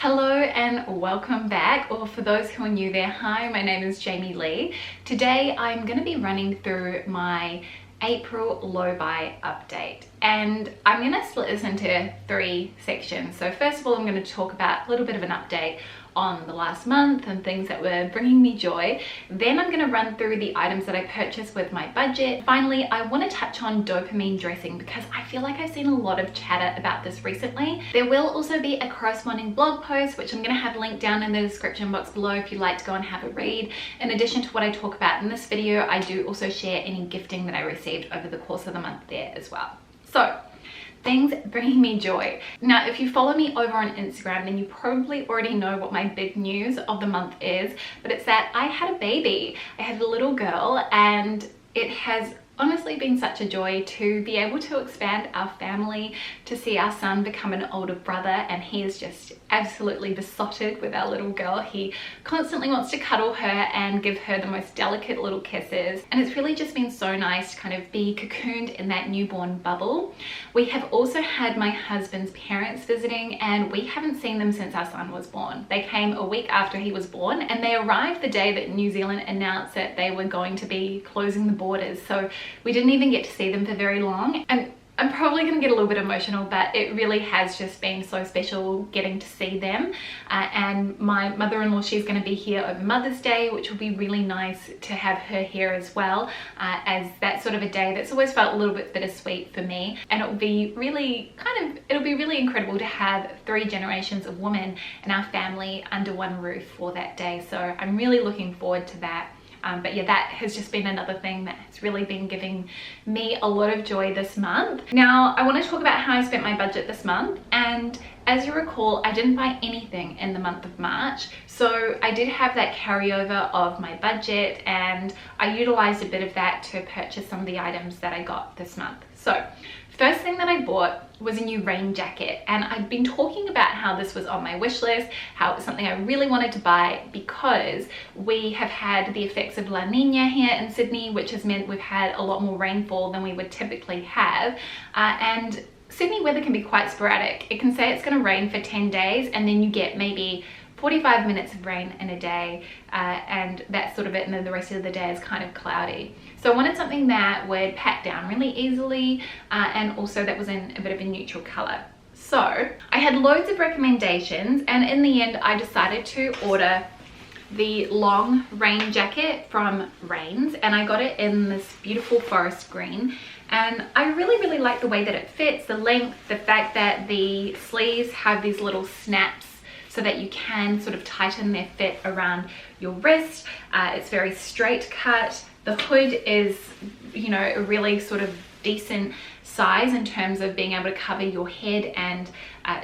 Hello and welcome back, or for those who are new there, hi, my name is Jamie Lee. Today I'm going to be running through my April low buy update, and I'm going to split this into three sections. So first of all, I'm going to talk about a little bit of an update on the last month and things that were bringing me joy. Then I'm going to run through the items that I purchased with my budget. Finally, I want to touch on dopamine dressing because I feel like I've seen a lot of chatter about this recently. There will also be a corresponding blog post, which I'm going to have linked down in the description box below if you'd like to go and have a read. In addition to what I talk about in this video, I do also share any gifting that I received over the course of the month there as well. So, things bringing me joy. Now, if you follow me over on Instagram, then you probably already know what my big news of the month is, but it's that I had a baby. I had a little girl, and it has honestly been such a joy to be able to expand our family, to see our son become an older brother, and he is just absolutely besotted with our little girl. He constantly wants to cuddle her and give her the most delicate little kisses, and it's really just been so nice to kind of be cocooned in that newborn bubble. We have also had my husband's parents visiting, and we haven't seen them since our son was born. They came a week after he was born, and they arrived the day that New Zealand announced that they were going to be closing the borders, so we didn't even get to see them for very long. And I'm probably going to get a little bit emotional, but it really has just been so special getting to see them. And my mother-in-law, she's going to be here over Mother's Day, which will be really nice to have her here as well, as that's sort of a day that's always felt a little bit bittersweet for me. And it will be really it'll be really incredible to have 3 generations of women in our family under one roof for that day. So I'm really looking forward to that. But yeah, that has just been another thing that has really been giving me a lot of joy this month. Now, I want to talk about how I spent my budget this month. And as you recall, I didn't buy anything in the month of March. So I did have that carryover of my budget, and I utilized a bit of that to purchase some of the items that I got this month. So first thing that I bought was a new rain jacket, and I'd been talking about how this was on my wish list, how it was something I really wanted to buy because we have had the effects of La Nina here in Sydney, which has meant we've had a lot more rainfall than we would typically have, and Sydney weather can be quite sporadic. It can say it's going to rain for 10 days and then you get maybe 45 minutes of rain in a day, and that's sort of it, and then the rest of the day is kind of cloudy. So I wanted something that would pat down really easily, and also that was in a bit of a neutral color. So I had loads of recommendations, and in the end I decided to order the long rain jacket from Rains, and I got it in this beautiful forest green. And I really like the way that it fits, the length, the fact that the sleeves have these little snaps so that you can sort of tighten their fit around your wrist. It's very straight cut. The hood is, you know, a really sort of decent size in terms of being able to cover your head and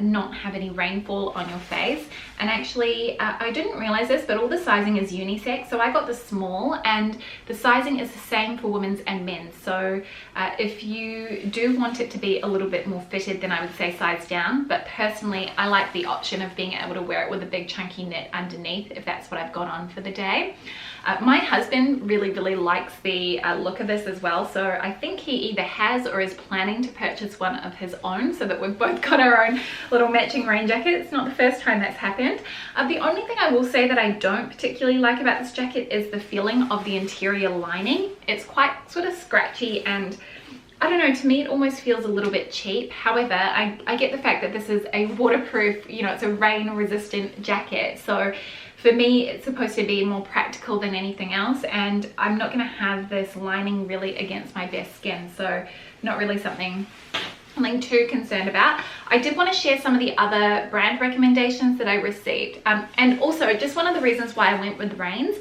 not have any rainfall on your face. And actually, I didn't realize this, but all the sizing is unisex. So I got the small, and the sizing is the same for women's and men's. So if you do want it to be a little bit more fitted, then I would say size down. But personally, I like the option of being able to wear it with a big chunky knit underneath if that's what I've got on for the day. My husband really likes the look of this as well, so I think he either has or is planning to purchase one of his own, so that we've both got our own little matching rain jacket. It's not the first time that's happened. The only thing I will say that I don't particularly like about this jacket is the feeling of the interior lining. It's quite sort of scratchy, and I don't know, to me it almost feels a little bit cheap. However, I get the fact that this is a waterproof, you know, it's a rain resistant jacket, so for me it's supposed to be more practical than anything else, and I'm not going to have this lining really against my bare skin, so not really something too concerned about. I did want to share some of the other brand recommendations that I received, and also just one of the reasons why I went with Rains.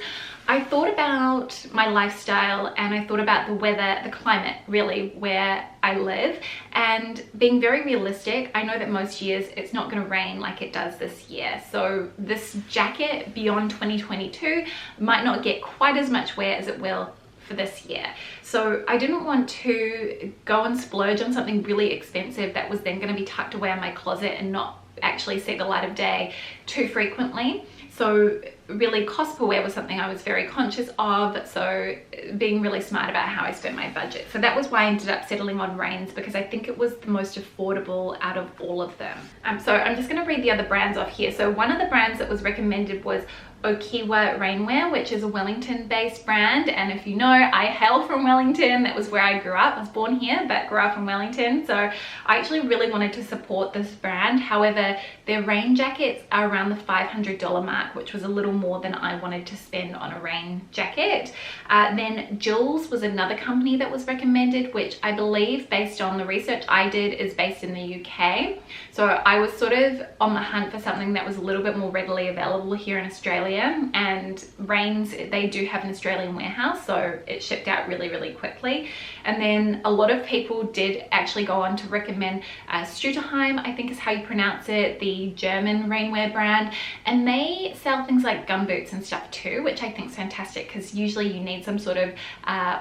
I thought about my lifestyle, and I thought about the weather, the climate really where I live, and being very realistic, I know that most years it's not going to rain like it does this year. So this jacket beyond 2022 might not get quite as much wear as it will for this year. So I didn't want to go and splurge on something really expensive that was then going to be tucked away in my closet and not actually see the light of day too frequently. So really cost per wear was something I was very conscious of, so being really smart about how I spent my budget. So that was why I ended up settling on Rains, because I think it was the most affordable out of all of them. So I'm just going to read the other brands off here. So one of the brands that was recommended was Okiwa Rainwear, which is a Wellington based brand, and if you know, I hail from Wellington. That was where I grew up. I was born here but grew up in Wellington, so I actually really wanted to support this brand. However, their rain jackets are around the $500 mark, which was a little more than I wanted to spend on a rain jacket. Then Jules was another company that was recommended, which I believe, based on the research I did, is based in the UK. So I was sort of on the hunt for something that was a little bit more readily available here in Australia, and Rains, they do have an Australian warehouse, so it shipped out really quickly. And then a lot of people did actually go on to recommend Stuterheim, I think is how you pronounce it, the German rainwear brand, and they sell things like gumboots and stuff too, which I think is fantastic, because usually you need some sort of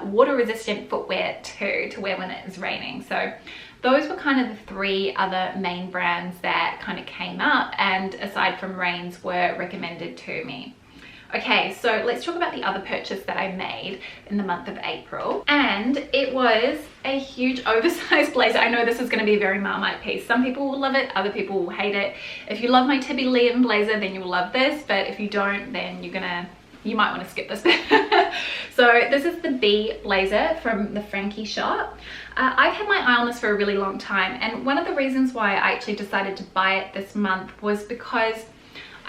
water resistant footwear too to wear when it is raining. So those were kind of the three other main brands that kind of came up, and aside from Rains, were recommended to me. Okay, so let's talk about the other purchase that I made in the month of April, and it was a huge oversized blazer. I know this is going to be a very Marmite piece. Some people will love it, other people will hate it. If you love my Tibby Liam blazer, then you will love this, but if you don't, then you might want to skip this bit. So this is the B blazer from the Frankie shop. I've had my eye on this for a really long time, and one of the reasons why I actually decided to buy it this month was because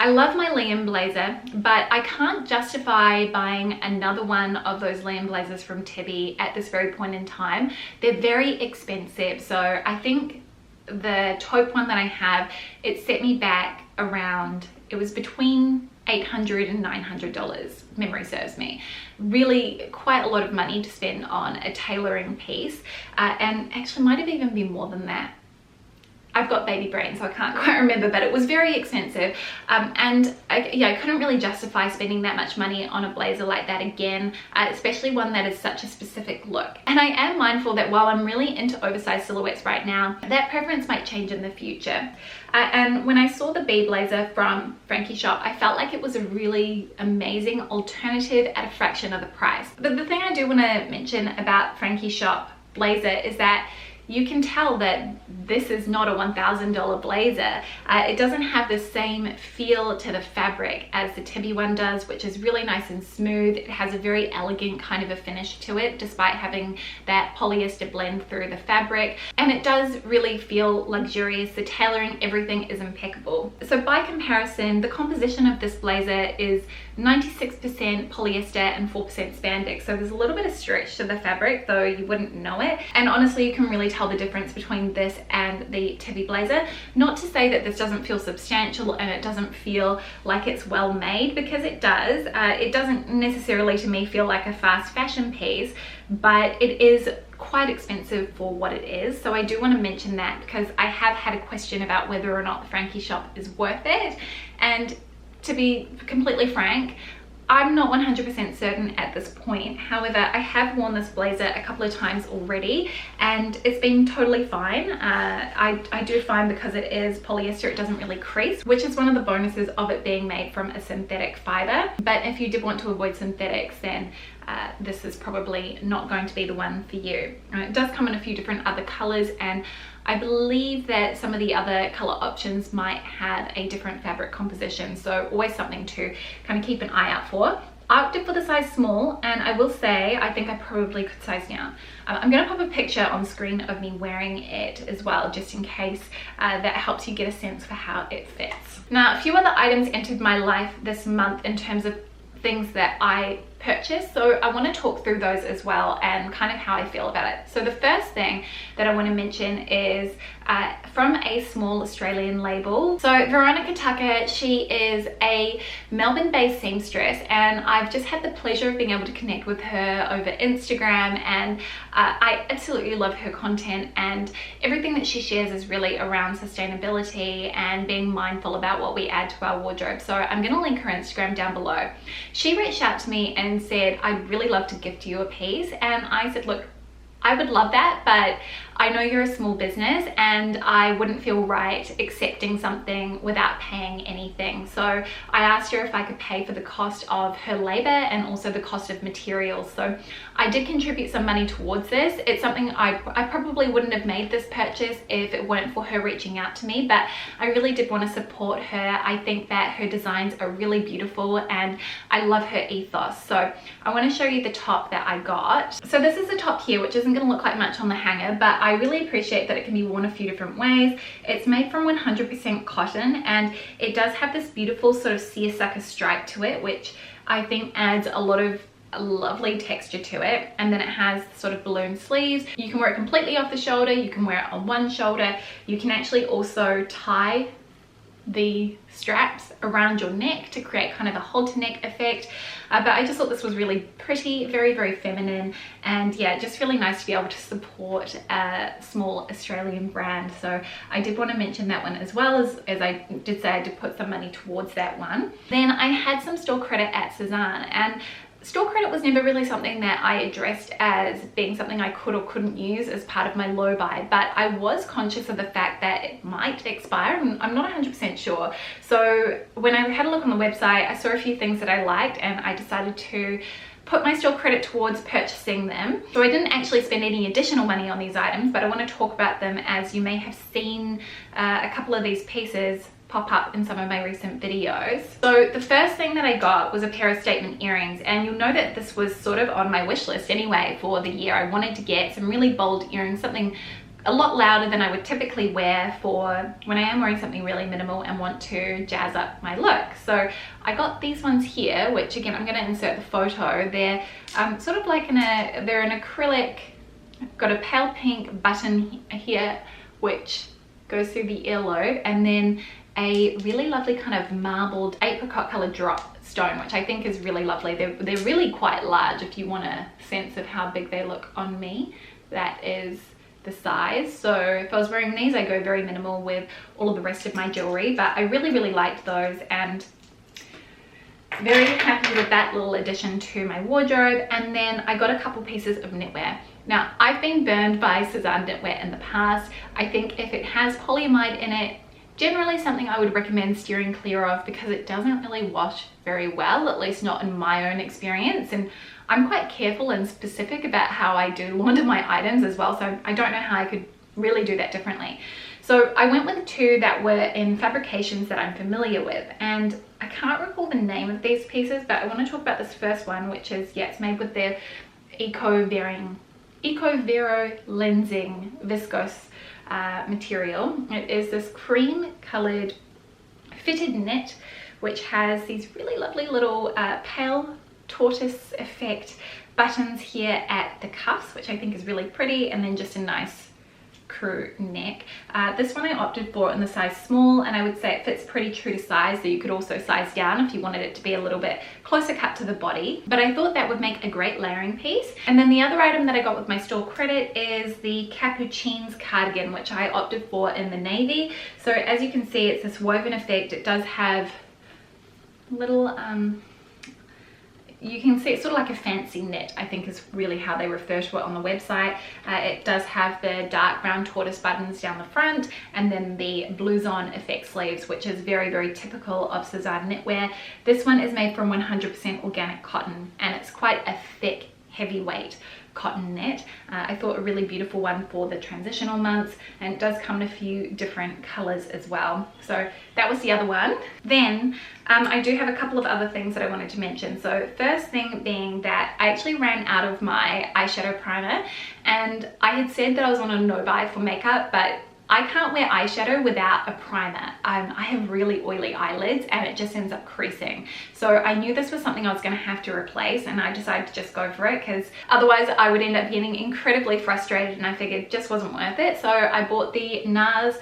I love my Liam blazer, but I can't justify buying another one of those Liam blazers from Tibby at this very point in time. They're very expensive, so I think the taupe one that I have, it set me back around, it was between $800 and $900, memory serves me. Really quite a lot of money to spend on a tailoring piece, and actually might have even been more than that. I've got baby brain, so I can't quite remember, but it was very expensive, and I couldn't really justify spending that much money on a blazer like that again, especially one that is such a specific look. And I am mindful that while I'm really into oversized silhouettes right now, that preference might change in the future. And when I saw the B blazer from Frankie shop, I felt like it was a really amazing alternative at a fraction of the price. But the thing I do want to mention about Frankie shop blazer is that you can tell that this is not a $1,000 blazer. It doesn't have the same feel to the fabric as the Tibby one does, which is really nice and smooth. It has a very elegant kind of a finish to it, despite having that polyester blend through the fabric. And it does really feel luxurious. The tailoring, everything is impeccable. So by comparison, the composition of this blazer is 96% polyester and 4% spandex. So there's a little bit of stretch to the fabric, though you wouldn't know it. And honestly, you can really tell the difference between this and the Tibby blazer. Not to say that this doesn't feel substantial and it doesn't feel like it's well made, because it does. It doesn't necessarily to me feel like a fast fashion piece, but it is quite expensive for what it is. So I do want to mention that, because I have had a question about whether or not the Frankie shop is worth it, and to be completely frank, I'm not 100% certain at this point. However, I have worn this blazer a couple of times already and it's been totally fine. I do find, because it is polyester, it doesn't really crease, which is one of the bonuses of it being made from a synthetic fiber. But if you did want to avoid synthetics, then this is probably not going to be the one for you. It does come in a few different other colors, and I believe that some of the other color options might have a different fabric composition, so always something to kind of keep an eye out for. I opted for the size small, and I will say I think I probably could size down. I'm going to pop a picture on screen of me wearing it as well, just in case that helps you get a sense for how it fits. Now, a few other items entered my life this month in terms of things that I purchased, so I want to talk through those as well and kind of how I feel about it. So the first thing that I want to mention is from a small Australian label. So Veronica Tucker, she is a Melbourne-based seamstress, and I've just had the pleasure of being able to connect with her over Instagram, and I absolutely love her content, and everything that she shares is really around sustainability and being mindful about what we add to our wardrobe. So I'm going to link her Instagram down below. She reached out to me and said, I'd really love to gift you a piece, and I said, look, I would love that, but I know you're a small business and I wouldn't feel right accepting something without paying anything. So I asked her if I could pay for the cost of her labor and also the cost of materials. So I did contribute some money towards this. It's something I probably wouldn't have made this purchase if it weren't for her reaching out to me, but I really did want to support her. I think that her designs are really beautiful and I love her ethos. So I want to show you the top that I got. So this is the top here, which isn't going to look like much on the hanger, but I really appreciate that it can be worn a few different ways. It's made from 100% cotton and it does have this beautiful sort of seersucker stripe to it, which I think adds a lot of lovely texture to it. And then it has sort of balloon sleeves. You can wear it completely off the shoulder, you can wear it on one shoulder, you can actually also tie the straps around your neck to create kind of a halter neck effect. But I just thought this was really pretty, very, very feminine, and yeah, just really nice to be able to support a small Australian brand. So I did want to mention that one, as well as I did say I did put some money towards that one. Then I had some store credit at Cezanne, and store credit was never really something that I addressed as being something I could or couldn't use as part of my low buy, but I was conscious of the fact that it might expire, and I'm not 100% sure. So when I had a look on the website, I saw a few things that I liked and I decided to put my store credit towards purchasing them. So I didn't actually spend any additional money on these items, but I want to talk about them as you may have seen a couple of these pieces pop up in some of my recent videos. So the first thing that I got was a pair of statement earrings, and you'll know that this was sort of on my wish list anyway for the year. I wanted to get some really bold earrings, something a lot louder than I would typically wear for when I am wearing something really minimal and want to jazz up my look. So I got these ones here, which again, I'm going to insert the photo. They're sort of like they're an acrylic. I've got a pale pink button here, which goes through the earlobe, and then a really lovely kind of marbled apricot colored drop stone, which I think is really lovely. They're really quite large. If you want a sense of how big they look on me, that is the size. So if I was wearing these, I go very minimal with all of the rest of my jewelry, but I really, really liked those and very happy with that little addition to my wardrobe. And then I got a couple pieces of knitwear. Now, I've been burned by Cezanne knitwear in the past. I think if it has polyamide in it, generally something I would recommend steering clear of, because it doesn't really wash very well, at least not in my own experience. And I'm quite careful and specific about how I do launder my items as well, so I don't know how I could really do that differently. So I went with two that were in fabrications that I'm familiar with, and I can't recall the name of these pieces, but I want to talk about this first one, which is, yeah, it's made with their Eco-Vero lensing viscose material. It is this cream colored fitted knit, which has these really lovely little pale tortoise effect buttons here at the cuffs, which I think is really pretty, and then just a nice crew neck. This one I opted for in the size small, and I would say it fits pretty true to size, so you could also size down if you wanted it to be a little bit closer cut to the body, but I thought that would make a great layering piece. And then the other item that I got with my store credit is the Capuchines cardigan, which I opted for in the navy. So as you can see, it's this woven effect. It does have little you can see it's sort of like a fancy knit, I think is really how they refer to it on the website. It does have the dark brown tortoise buttons down the front, and then the blouson effect sleeves, which is very, very typical of Cezanne knitwear. This one is made from 100% organic cotton, and it's quite a thick, heavyweight cotton knit. I thought a really beautiful one for the transitional months, and it does come in a few different colors as well. So that was the other one. Then I do have a couple of other things that I wanted to mention. So first thing being that I actually ran out of my eyeshadow primer, and I had said that I was on a no buy for makeup, but I can't wear eyeshadow without a primer. I have really oily eyelids and it just ends up creasing. So I knew this was something I was going to have to replace, and I decided to just go for it, because otherwise I would end up getting incredibly frustrated, and I figured it just wasn't worth it. So I bought the NARS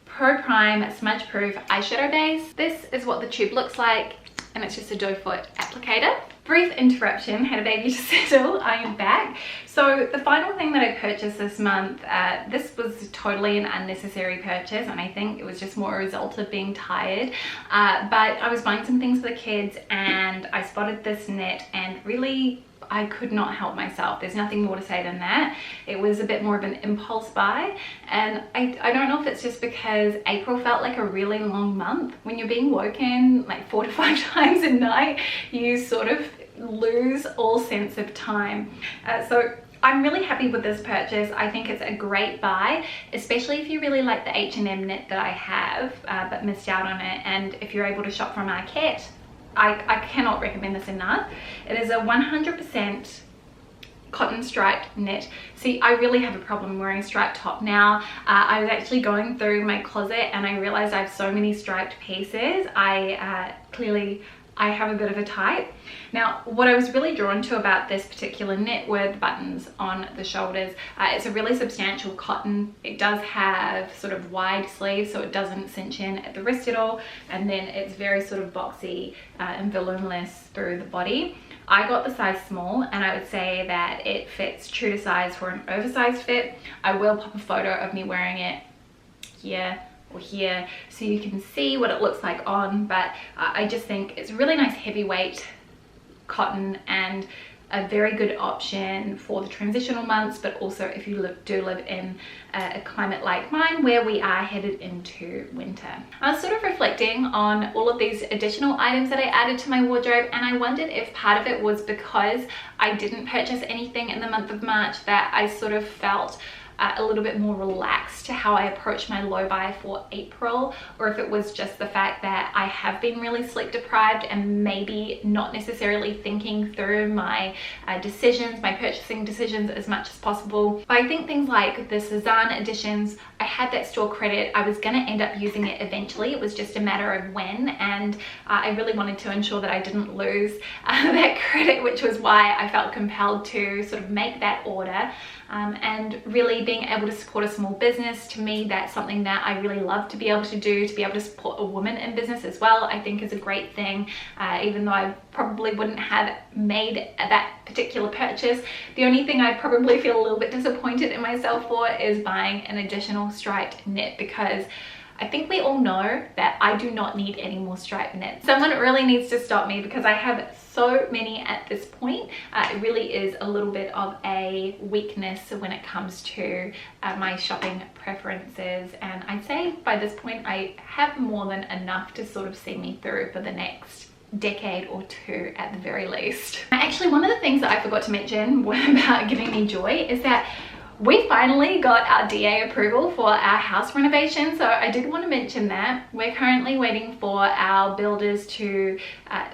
Pro Prime Smudge Proof Eyeshadow Base. This is what the tube looks like, and it's just a doe foot applicator. Brief interruption, had a baby to settle, I am back. So the final thing that I purchased this month, this was totally an unnecessary purchase, and I think it was just more a result of being tired, but I was buying some things for the kids and I spotted this knit, and really I could not help myself. There's nothing more to say than that. It was a bit more of an impulse buy, and I don't know if it's just because April felt like a really long month. When you're being woken like 4 to 5 times a night, you sort of lose all sense of time. So I'm really happy with this purchase. I think it's a great buy, especially if you really like the H&M knit that I have, but missed out on it. And if you're able to shop from Marquette, I cannot recommend this enough. It is a 100% cotton striped knit. See, I really have a problem wearing a striped top now. I was actually going through my closet and I realized I have so many striped pieces. I have a bit of a type. Now, what I was really drawn to about this particular knit were the buttons on the shoulders. It's a really substantial cotton. It does have sort of wide sleeves, so it doesn't cinch in at the wrist at all. And then it's very sort of boxy and voluminous through the body. I got the size small, and I would say that it fits true to size for an oversized fit. I will pop a photo of me wearing it here or here so you can see what it looks like on, but I just think it's really nice heavyweight cotton and a very good option for the transitional months, but also if you do live in a climate like mine where we are headed into winter. I was sort of reflecting on all of these additional items that I added to my wardrobe, and I wondered if part of it was because I didn't purchase anything in the month of March that I sort of felt a little bit more relaxed to how I approach my low buy for April, or if it was just the fact that I have been really sleep deprived and maybe not necessarily thinking through my decisions, my purchasing decisions as much as possible. But I think things like the Cezanne editions, I had that store credit. I was gonna end up using it eventually. It was just a matter of when, and I really wanted to ensure that I didn't lose that credit, which was why I felt compelled to sort of make that order. And really being able to support a small business, to me, that's something that I really love to be able to do. To be able to support a woman in business as well, I think is a great thing. Even though I probably wouldn't have made that particular purchase, the only thing I probably feel a little bit disappointed in myself for is buying an additional striped knit, because I think we all know that I do not need any more striped knits. Someone really needs to stop me, because I have so many at this point. It really is a little bit of a weakness when it comes to my shopping preferences, and I'd say by this point I have more than enough to sort of see me through for the next decade or two at the very least. Actually, one of the things that I forgot to mention about giving me joy is that we finally got our DA approval for our house renovation, so I did want to mention that. We're currently waiting for our builders to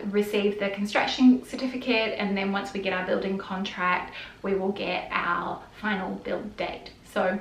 receive the construction certificate, and then once we get our building contract, we will get our final build date. So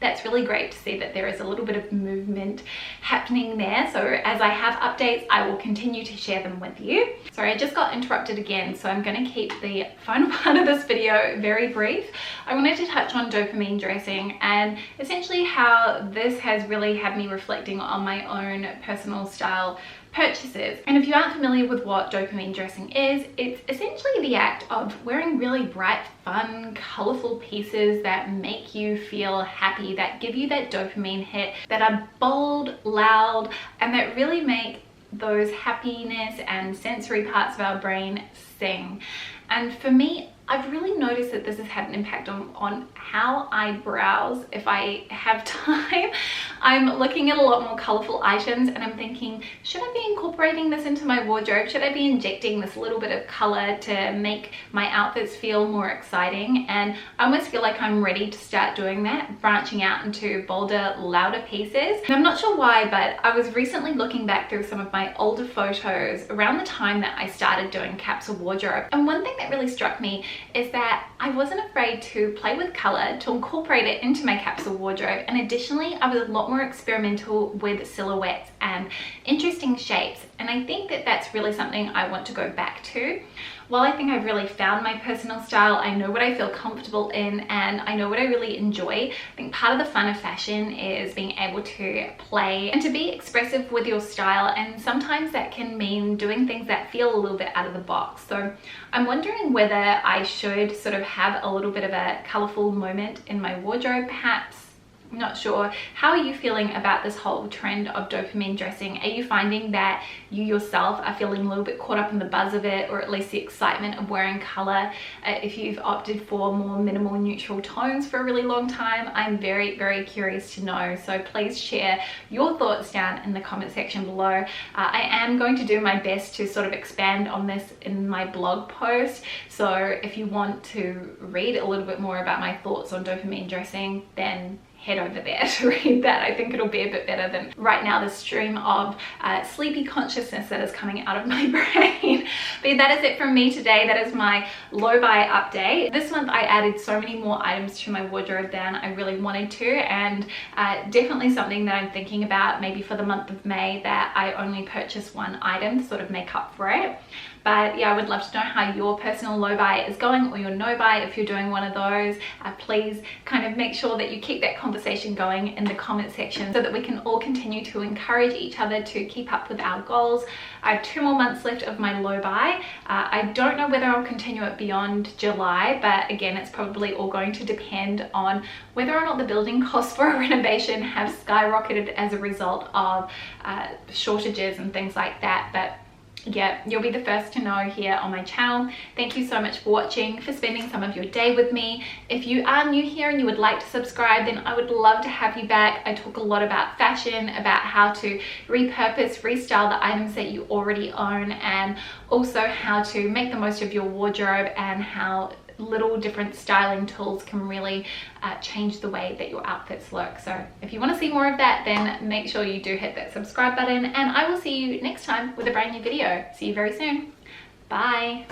that's really great to see that there is a little bit of movement happening there. So as I have updates, I will continue to share them with you. Sorry, I just got interrupted again, so I'm going to keep the final part of this video very brief. I wanted to touch on dopamine dressing and essentially how this has really had me reflecting on my own personal style purchases. And if you aren't familiar with what dopamine dressing is, it's essentially the act of wearing really bright, fun, colorful pieces that make you feel happy, that give you that dopamine hit, that are bold, loud, and that really make those happiness and sensory parts of our brain sing. And for me, I've really noticed that this has had an impact on how I browse if I have time. I'm looking at a lot more colorful items and I'm thinking, should I be incorporating this into my wardrobe? Should I be injecting this little bit of color to make my outfits feel more exciting? And I almost feel like I'm ready to start doing that, branching out into bolder, louder pieces. And I'm not sure why, but I was recently looking back through some of my older photos around the time that I started doing capsule wardrobe. And one thing that really struck me is that I wasn't afraid to play with color, to incorporate it into my capsule wardrobe. And additionally, I was a lot more experimental with silhouettes and interesting shapes. And I think that that's really something I want to go back to. While I think I've really found my personal style, I know what I feel comfortable in and I know what I really enjoy. I think part of the fun of fashion is being able to play and to be expressive with your style, and sometimes that can mean doing things that feel a little bit out of the box. So I'm wondering whether I should sort of have a little bit of a colorful moment in my wardrobe perhaps. I'm not sure. How are you feeling about this whole trend of dopamine dressing? Are you finding that you yourself are feeling a little bit caught up in the buzz of it, or at least the excitement of wearing color? If you've opted for more minimal neutral tones for a really long time, I'm very, very curious to know. So please share your thoughts down in the comment section below. I am going to do my best to sort of expand on this in my blog post. So if you want to read a little bit more about my thoughts on dopamine dressing, then head over there to read that. I think it'll be a bit better than right now the stream of sleepy consciousness that is coming out of my brain. But that is it from me today. That is my low buy update. This month I added so many more items to my wardrobe than I really wanted to, and definitely something that I'm thinking about maybe for the month of May, that I only purchase one item to sort of make up for it. But yeah, I would love to know how your personal low buy is going, or your no buy if you're doing one of those. Please kind of make sure that you keep that conversation going in the comment section so that we can all continue to encourage each other to keep up with our goals. I have 2 more months left of my low buy. I don't know whether I'll continue it beyond July, but again, it's probably all going to depend on whether or not the building costs for a renovation have skyrocketed as a result of shortages and things like that. But yeah, you'll be the first to know here on my channel. Thank you so much for watching, for spending some of your day with me. If you are new here and you would like to subscribe, then I would love to have you back. I talk a lot about fashion, about how to repurpose, restyle the items that you already own, and also how to make the most of your wardrobe, and how little different styling tools can really change the way that your outfits look. So if you want to see more of that, then make sure you do hit that subscribe button, and I will see you next time with a brand new video. See you very soon. Bye.